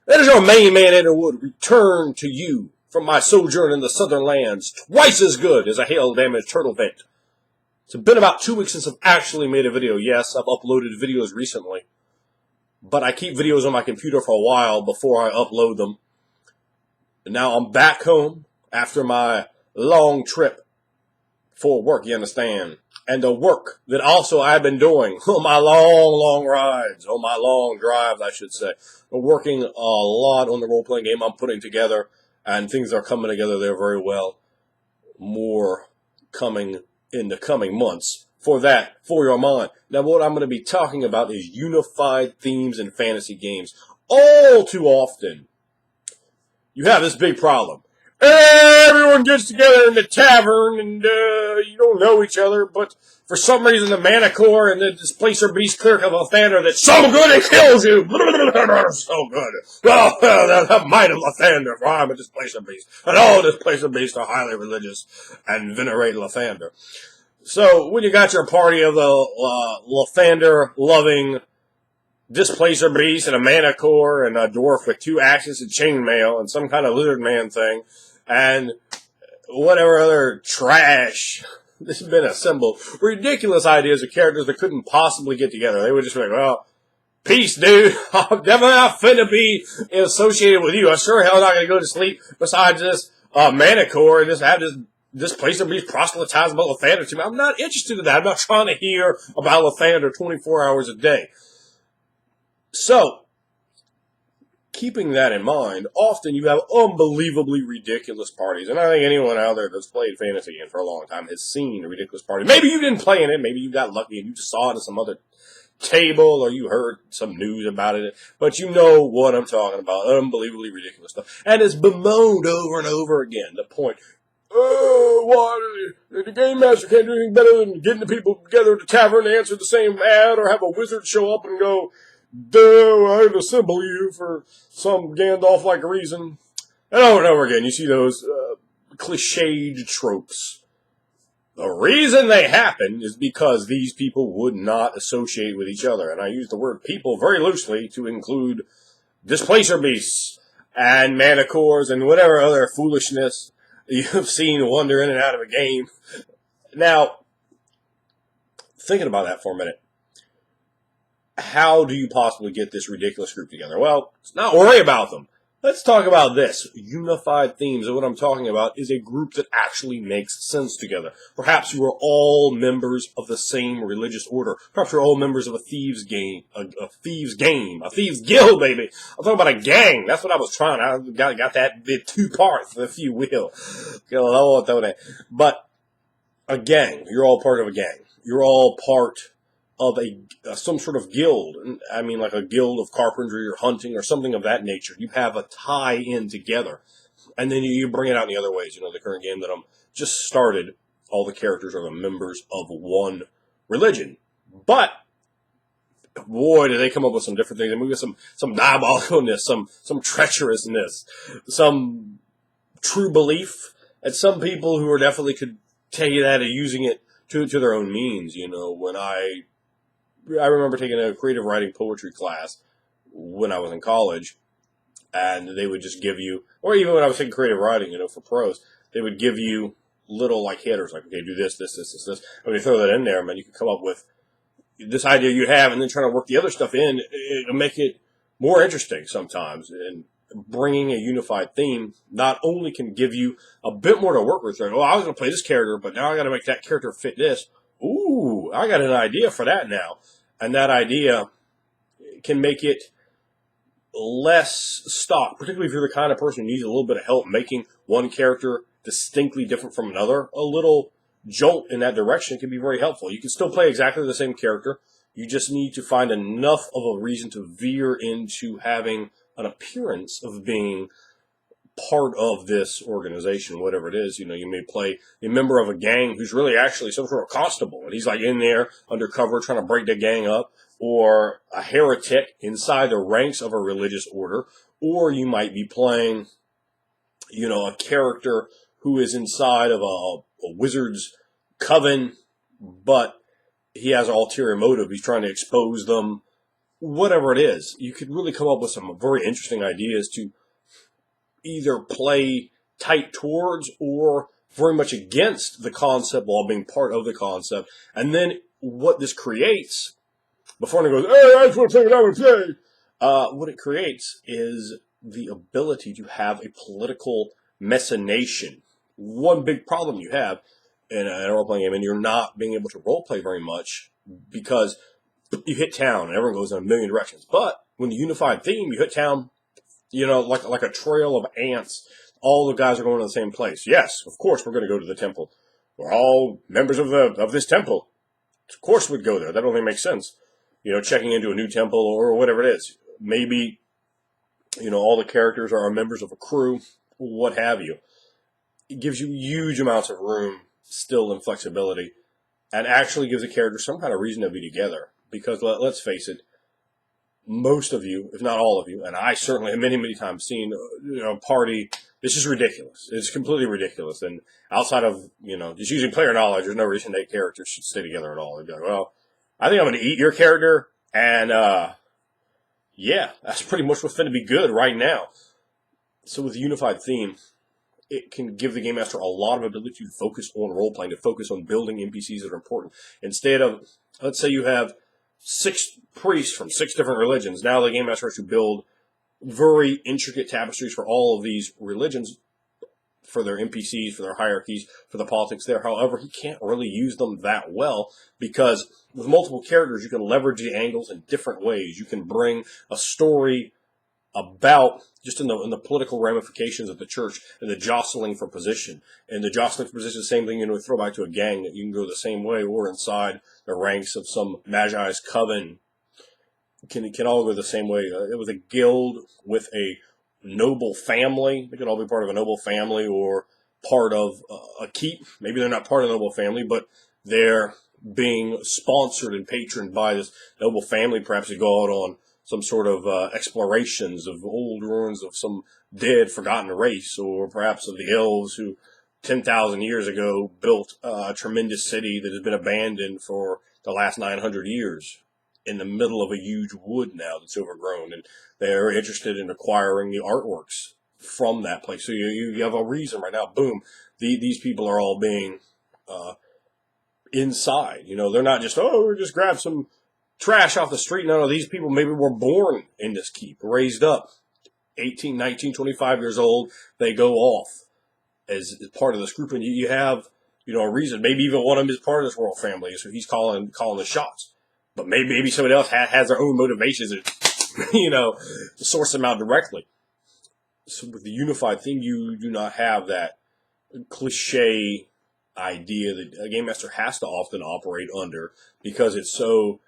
That is your main man Underwood, return to you from my sojourn in the southern lands, twice as good as a hail-damaged turtle vent. It's been about 2 weeks since I've actually made a video. Yes, I've uploaded videos recently, but I keep videos on my computer for a while before I upload them. And now I'm back home after my long trip for work, you understand? And the work that also I've been doing on my long rides, on my long drives, I should say. I'm working a lot on the role-playing game I'm putting together, and things are coming together there very well. More coming in the coming months. For that, for your mind. Now, what I'm going to be talking about is unified themes in fantasy games. All too often, you have this big problem. Everyone gets together in the tavern, and you don't know each other, but for some reason the Manicore and the Displacer Beast Clerk of Lathander that's so good it kills you! So good. Oh, the might of Lathander, for I'm a Displacer Beast. And all Displacer Beasts are highly religious and venerate Lathander. So, when you got your party of the Lathander-loving Displacer Beast and a Manicore and a dwarf with 2 axes and chainmail and some kind of lizard man thing, and whatever other trash this has been assembled. Ridiculous ideas of characters that couldn't possibly get together. They would just be like, well, peace, dude. I'm definitely not finna be associated with you. I'm sure hell not gonna go to sleep besides this Manicore and just have this place to be proselytized about Lathander to me. I'm not interested in that. I'm not trying to hear about Lathander 24 hours a day. So, keeping that in mind, often you have unbelievably ridiculous parties. And I think anyone out there that's played fantasy games for a long time has seen a ridiculous party. Maybe you didn't play in it. Maybe you got lucky and you just saw it at some other table or you heard some news about it. But you know what I'm talking about. Unbelievably ridiculous stuff. And it's bemoaned over and over again. The point, the game master can't do anything better than getting the people together at the tavern to answer the same ad or have a wizard show up and go, I've assembled you for some Gandalf-like reason. And over and over again, you see those cliched tropes. The reason they happen is because these people would not associate with each other. And I use the word people very loosely to include Displacer Beasts and Manicores and whatever other foolishness you've seen wander in and out of a game. Now, thinking about that for a minute. How do you possibly get this ridiculous group together? Well, let's not worry about them. Let's talk about this. Unified themes. And what I'm talking about is a group that actually makes sense together. Perhaps you are all members of the same religious order. Perhaps you're all members of a thieves game, a thieves guild, baby. I'm talking about a gang. That's what I was trying. I got that bit 2 parts, if you will. But a gang. You're all part of a gang. You're all part of some sort of guild. I mean, like a guild of carpentry or hunting or something of that nature. You have a tie-in together. And then you bring it out in the other ways. You know, the current game that I'm just started, all the characters are the members of one religion. But, boy, do they come up with some different things. I mean, we got some diabolicalness, some treacherousness, some true belief. And some people who are definitely could tell you that and using it to their own means. You know, when I remember taking a creative writing poetry class when I was in college, and they would just give you, or even when I was taking creative writing, you know, for prose, they would give you little, like, headers, like, okay, do this. And when you throw that in there, man, you can come up with this idea you have, and then trying to work the other stuff in, it'll make it more interesting sometimes. And bringing a unified theme not only can give you a bit more to work with, like, oh, I was going to play this character, but now I got to make that character fit this. Ooh, I got an idea for that now. And that idea can make it less stock, particularly if you're the kind of person who needs a little bit of help making one character distinctly different from another. A little jolt in that direction can be very helpful. You can still play exactly the same character. You just need to find enough of a reason to veer into having an appearance of being part of this organization, whatever it is. You know, you may play a member of a gang who's really actually some sort of constable, and he's like in there undercover trying to break the gang up, or a heretic inside the ranks of a religious order, or you might be playing, you know, a character who is inside of a wizard's coven, but he has an ulterior motive. He's trying to expose them whatever it is, you could really come up with some very interesting ideas to either play tight towards or very much against the concept while being part of the concept. And then what this creates, before anyone goes, hey, I just want to play what I want to play, what it creates is the ability to have a political machination. One big problem you have in a role-playing game, and you're not being able to role-play very much because you hit town and everyone goes in a million directions. But when the unified theme, you hit town, like a trail of ants. All the guys are going to the same place. Yes, of course we're going to go to the temple. We're all members of this temple. Of course we'd go there. That only makes sense. Checking into a new temple or whatever it is. Maybe, all the characters are members of a crew, what have you. It gives you huge amounts of room still and flexibility, and actually gives the characters some kind of reason to be together. Because let's face it, most of you, if not all of you, and I certainly have many, many times seen, a party. This is ridiculous. It's completely ridiculous. And outside of, just using player knowledge, there's no reason that characters should stay together at all. They'd be like, well, I think I'm going to eat your character, and, yeah, that's pretty much what's going to be good right now. So with the unified theme, it can give the game master a lot of ability to focus on role-playing, to focus on building NPCs that are important. Instead of, let's say you have 6 priests from 6 different religions. Now the game master has to build very intricate tapestries for all of these religions, for their NPCs, for their hierarchies, for the politics there. However, he can't really use them that well because with multiple characters, you can leverage the angles in different ways. You can bring a story about just in the political ramifications of the church and the jostling for position. And the jostling for position is the same thing, throw back to a gang that you can go the same way or inside the ranks of some Magi's coven. Can all go the same way. It was a guild with a noble family. They could all be part of a noble family or part of a keep. Maybe they're not part of a noble family, but they're being sponsored and patroned by this noble family, perhaps to go out on some sort of explorations of old ruins of some dead, forgotten race, or perhaps of the elves who 10,000 years ago built a tremendous city that has been abandoned for the last 900 years in the middle of a huge wood now that's overgrown, and they're interested in acquiring the artworks from that place. So you have a reason right now. Boom, these people are all being inside. They're not just, we just grab some trash off the street. No, these people maybe were born in this keep, raised up, 18, 19, 25 years old. They go off as part of this group, and you have, a reason. Maybe even one of them is part of this royal family, so he's calling the shots. But maybe somebody else has their own motivations and, source them out directly. So with the unified theme, you do not have that cliche idea that a game master has to often operate under because it's so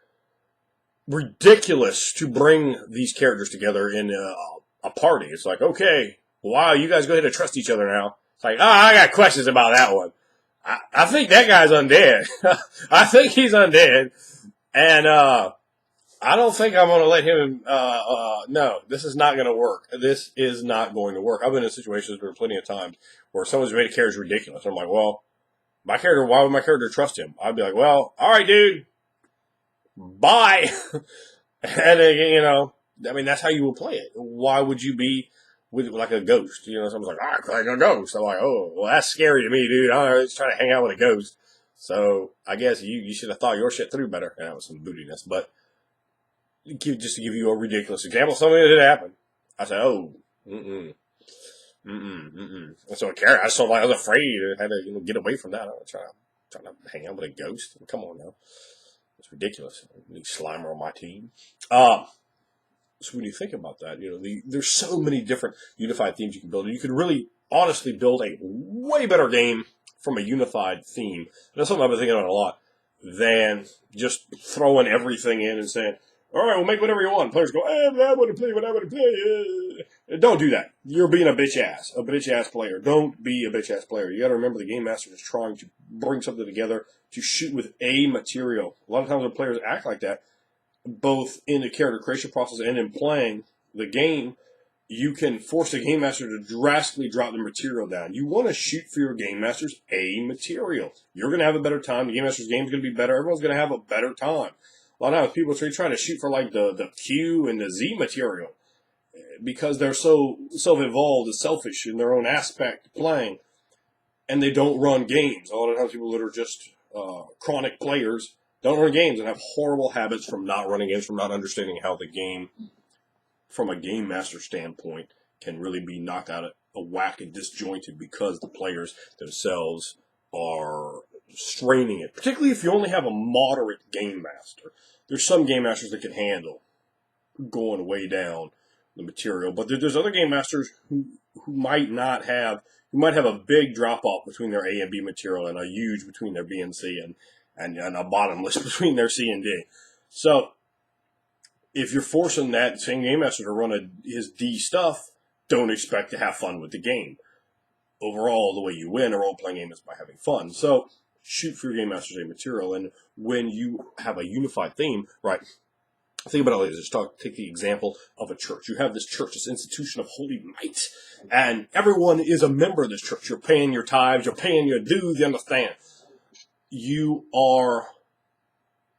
ridiculous to bring these characters together in a party. It's like, okay, wow, you guys go ahead and trust each other now. It's like, I got questions about that one. I think that guy's undead. I think he's undead. And I don't think I'm going to let him, no, this is not going to work. This is not going to work. I've been in situations where plenty of times where someone's made a character ridiculous. I'm like, well, why would my character trust him? I'd be like, well, all right, dude, bye. And, that's how you will play it. Why would you be with like a ghost? Someone's like, I play like a ghost. I'm like, oh, well, that's scary to me, dude. I'm just trying to hang out with a ghost. So I guess you should have thought your shit through better. And that was some bootiness. But just to give you a ridiculous example, something that did happen. I said, oh, And so I just felt like I was afraid. I had to get away from that. I was trying to hang out with a ghost. Come on now. It's ridiculous. I need Slimer on my team. So when you think about that, there's so many different unified themes you can build. You could really, honestly, build a way better game from a unified theme. And that's something I've been thinking about a lot, than just throwing everything in and saying, all right, we'll make whatever you want. Players go, I want to play what I want to play. Don't do that. You're being a bitch ass player. Don't be a bitch ass player. You got to remember the game master is trying to bring something together to shoot with a material. A lot of times when players act like that, both in the character creation process and in playing the game, you can force the game master to drastically drop the material down. You want to shoot for your game masters a material. You're going to have a better time. The game master's game is going to be better. Everyone's going to have a better time. A lot of times people are trying to shoot for like the Q and the Z material because they're so self-involved and selfish in their own aspect of playing, and they don't run games. A lot of times people that are just chronic players don't run games and have horrible habits from not running games, from not understanding how the game, from a game master standpoint, can really be knocked out of a whack and disjointed because the players themselves are straining it. Particularly if you only have a moderate game master. There's some game masters that can handle going way down the material, but there's other game masters who might not have, who might have a big drop off between their A and B material and a huge between their B and C, and a bottomless between their C and D. So if you're forcing that same game master to run his D stuff, don't expect to have fun with the game. Overall, the way you win a role-playing game is by having fun. So shoot for your game master's A material, and when you have a unified theme, right? Think about it like this. Take the example of a church. You have this church, this institution of holy might, and everyone is a member of this church. You're paying your tithes, you're paying your dues, you understand. You are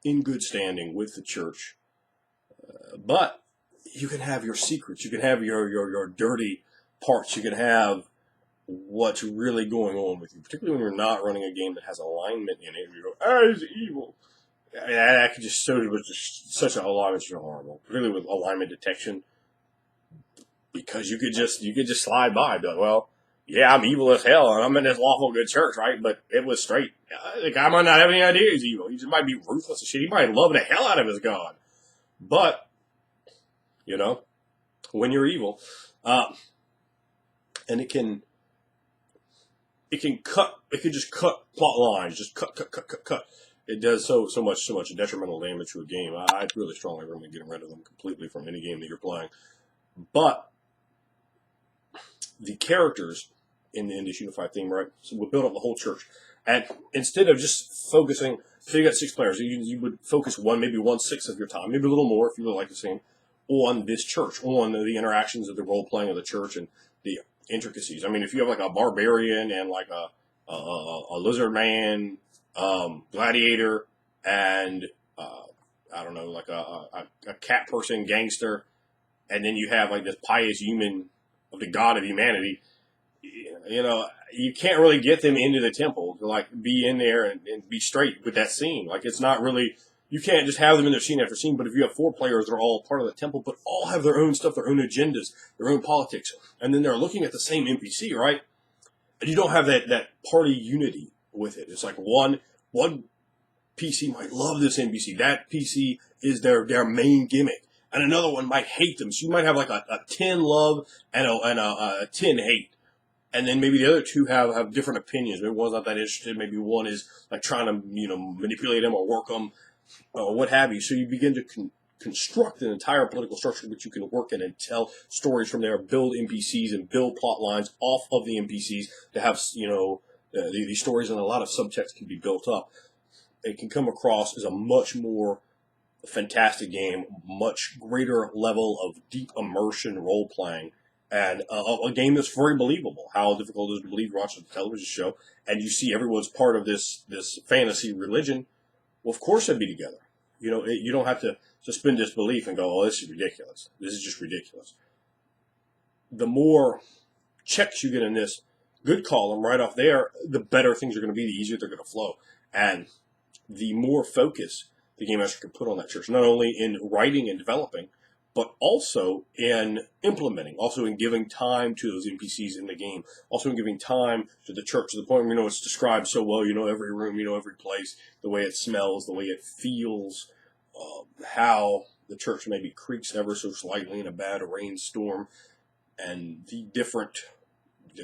in good standing with the church, but you can have your secrets. You can have your dirty parts. You can have what's really going on with you, particularly when you're not running a game that has alignment in it. You go, he's evil. That could just such an alignment's horrible, particularly with alignment detection, because you could just slide by and be like, well, yeah, I'm evil as hell, and I'm in this lawful good church, right? But it was straight. The guy might not have any idea he's evil. He just might be ruthless as shit. He might love the hell out of his God. But, when you're evil, and it can just cut plot lines, just cut. It does so much detrimental damage to a game. I really strongly recommend getting rid of them completely from any game that you're playing. But the characters in this unified theme, right? So we build up the whole church, and instead of just focusing, so you got 6 players, you would focus maybe 1/6 of your time, maybe a little more if you would like the same, on this church, on the interactions of the role playing of the church and the intricacies. I mean, if you have like a barbarian and like a lizard man, gladiator, and I don't know, like a cat person gangster, and then you have like this pious human of the god of humanity, you can't really get them into the temple to like be in there and be straight with that scene. Like, it's not really, you can't just have them in there scene after scene. But if you have 4 players that are all part of the temple, but all have their own stuff, their own agendas, their own politics, and then they're looking at the same NPC, right? And you don't have that party unity with it. It's like one PC might love this NPC. That PC is their main gimmick. And another one might hate them. So you might have like a 10 love and a 10 hate. And then maybe the other 2 have different opinions. Maybe one's not that interested. Maybe one is like trying to, manipulate them or work them or what have you. So you begin to construct an entire political structure which you can work in and tell stories from there, build NPCs and build plot lines off of the NPCs to have, these stories, and a lot of subtext can be built up. It can come across as a much more fantastic game, much greater level of deep immersion role playing, and a game that's very believable. How difficult it is to believe you watch a television show and you see everyone's part of this fantasy religion. Well, of course they'd be together. You don't have to suspend disbelief and go, oh, this is ridiculous. This is just ridiculous. The more checks you get in this good column right off there, the better things are going to be, the easier they're going to flow. And the more focus the game master can put on that church, not only in writing and developing, but also in implementing, also in giving time to those NPCs in the game, also in giving time to the church to the point where, it's described so well, every room, every place, the way it smells, the way it feels, how the church maybe creaks ever so slightly in a bad rainstorm, and the different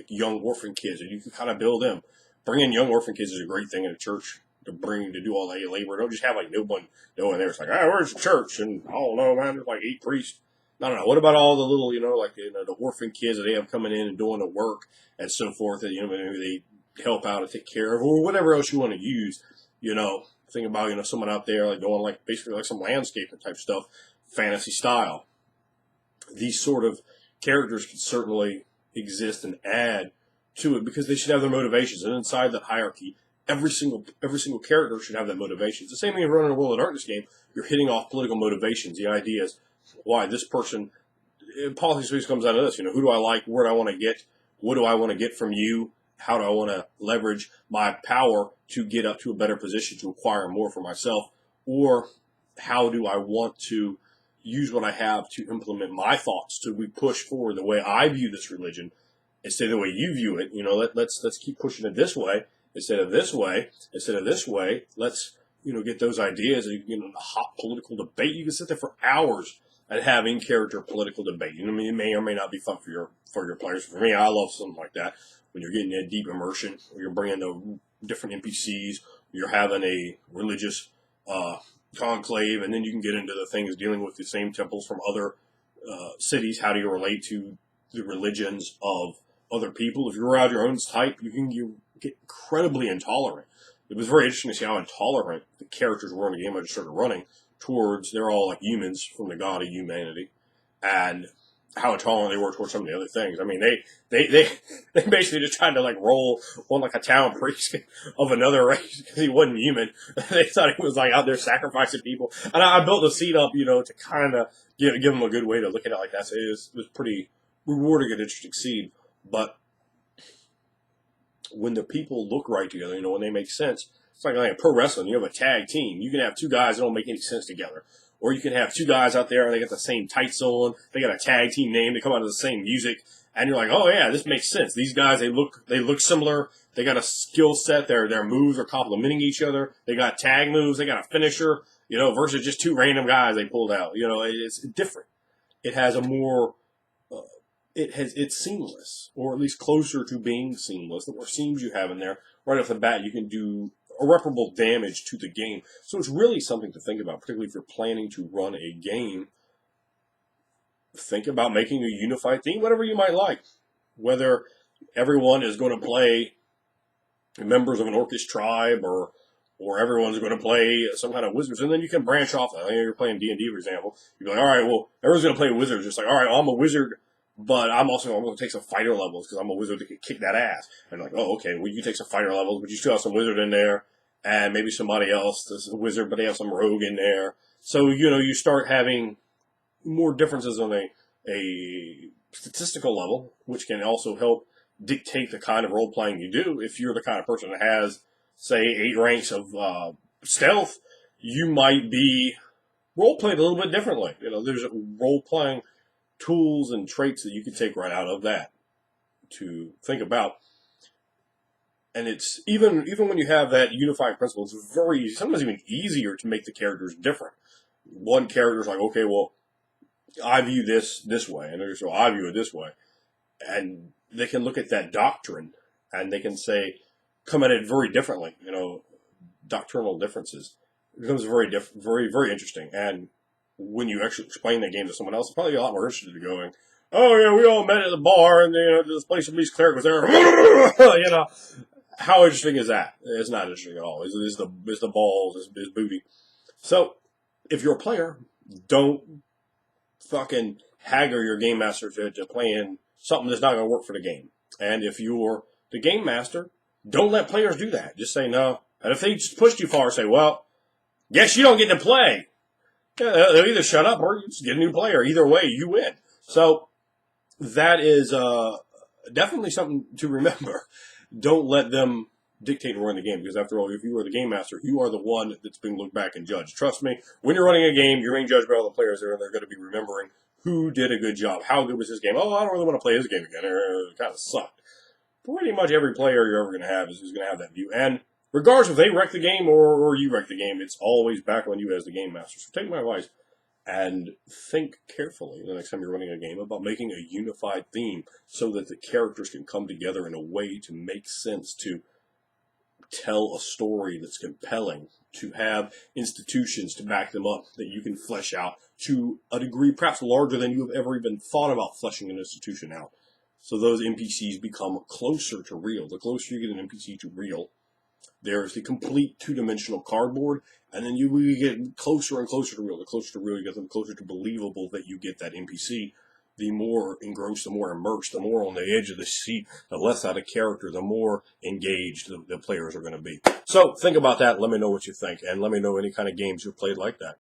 young orphan kids, and you can kind of build them. Bringing young orphan kids is a great thing in a church to do all that labor. Don't just have like no one there. It's like, where's the church? And I don't know, man, there's like 8 priests. No. What about all the little, the orphan kids that they have coming in and doing the work and so forth, that, maybe they help out and take care of, or whatever else you want to use, think about, someone out there like doing like basically like some landscaping type stuff, fantasy style. These sort of characters can certainly exist and add to it because they should have their motivations. And inside that hierarchy, every single character should have that motivation. It's the same thing if you're running a World of Darkness game. You're hitting off political motivations. The idea is why this person. Politics comes out of this. Who do I like? Where do I want to get? What do I want to get from you? How do I want to leverage my power to get up to a better position to acquire more for myself? Or how do I want to use what I have to implement my thoughts to push forward the way I view this religion instead of the way you view it? Let's keep pushing it this way instead of this way. Let's get those ideas. A hot political debate. You can sit there for hours and have in-character political debate. It may or may not be fun for your players. For me, I love something like that. When you're getting that deep immersion, where you're bringing the different NPCs, you're having a religious conclave, and then you can get into the things dealing with the same temples from other cities. How do you relate to the religions of other people? If you're around your own type, you get incredibly intolerant. It was very interesting to see how intolerant the characters were in the game I just started running towards. They're all like humans from the god of humanity, and how intolerant they were towards some of the other things. I mean, they basically just tried to like roll on like a town priest of another race because he wasn't human. They thought he was like out there sacrificing people. And I built the seed up, to kind of give them a good way to look at it like that. So it was pretty rewarding and interesting seed. But when the people look right together, when they make sense, it's like pro wrestling. You have a tag team. You can have two guys that don't make any sense together. Or you can have two guys out there and they got the same tights on. They got a tag team name. They come out of the same music. And you're like, oh, yeah, this makes sense. These guys, they look similar. They got a skill set. Their moves are complementing each other. They got tag moves. They got a finisher, versus just two random guys they pulled out. It's different. It has a more, it's seamless, or at least closer to being seamless. The more seams you have in there, right off the bat, you can do irreparable damage to the game. So it's really something to think about, particularly if you're planning to run a game. Think about making a unified theme, whatever you might like. Whether everyone is going to play members of an orcish tribe, or everyone's going to play some kind of wizards, and then you can branch off that. You're playing D&D, for example. You're like, all right, well, everyone's going to play wizards. It's like, all right, well, I'm a wizard, but I'm going to take some fighter levels because I'm a wizard that can kick that ass. And like, oh, okay, well, you take some fighter levels, but you still have some wizard in there, and maybe somebody else that's a wizard, but they have some rogue in there. So, you start having more differences on a statistical level, which can also help dictate the kind of role-playing you do. If you're the kind of person that has, say, 8 ranks of stealth, you might be role-played a little bit differently. There's role-playing tools and traits that you can take right out of that to think about. And it's even when you have that unifying principle, it's very easy, sometimes even easier to make the characters different. One character's like, okay, well, I view this way, and so I view it this way. And they can look at that doctrine, and they can come at it very differently, doctrinal differences. It becomes very, very interesting. And when you actually explain that game to someone else, it's probably a lot more interested in going, oh, yeah, we all met at the bar, and, this place, these cleric was there. How interesting is that? It's not interesting at all. It's the balls, it's booty. So, if you're a player, don't fucking hagger your game master to playing something that's not going to work for the game. And if you're the game master, don't let players do that. Just say no. And if they just push too far, say, well, guess you don't get to play. Yeah, they'll either shut up or you just get a new player. Either way, you win. So that is definitely something to remember. Don't let them dictate and run the game, because after all, if you are the game master, you are the one that's being looked back and judged. Trust me, when you're running a game, you're being judged by all the players there, and they're going to be remembering who did a good job. How good was this game? Oh, I don't really want to play this game again. It kind of sucked. Pretty much every player you're ever going to have is going to have that view. And regardless if they wreck the game or you wreck the game, it's always back on you as the game master. So take my advice and think carefully the next time you're running a game about making a unified theme so that the characters can come together in a way to make sense, to tell a story that's compelling, to have institutions to back them up that you can flesh out to a degree perhaps larger than you have ever even thought about fleshing an institution out. So those NPCs become closer to real. The closer you get an NPC to real, there's the complete two-dimensional cardboard, and then you get closer and closer to real. The closer to real you get, the closer to believable that you get that NPC. the more engrossed, the more immersed, the more on the edge of the seat, the less out of character, the more engaged the players are going to be. So think about that. Let me know what you think, and let me know any kind of games you've played like that.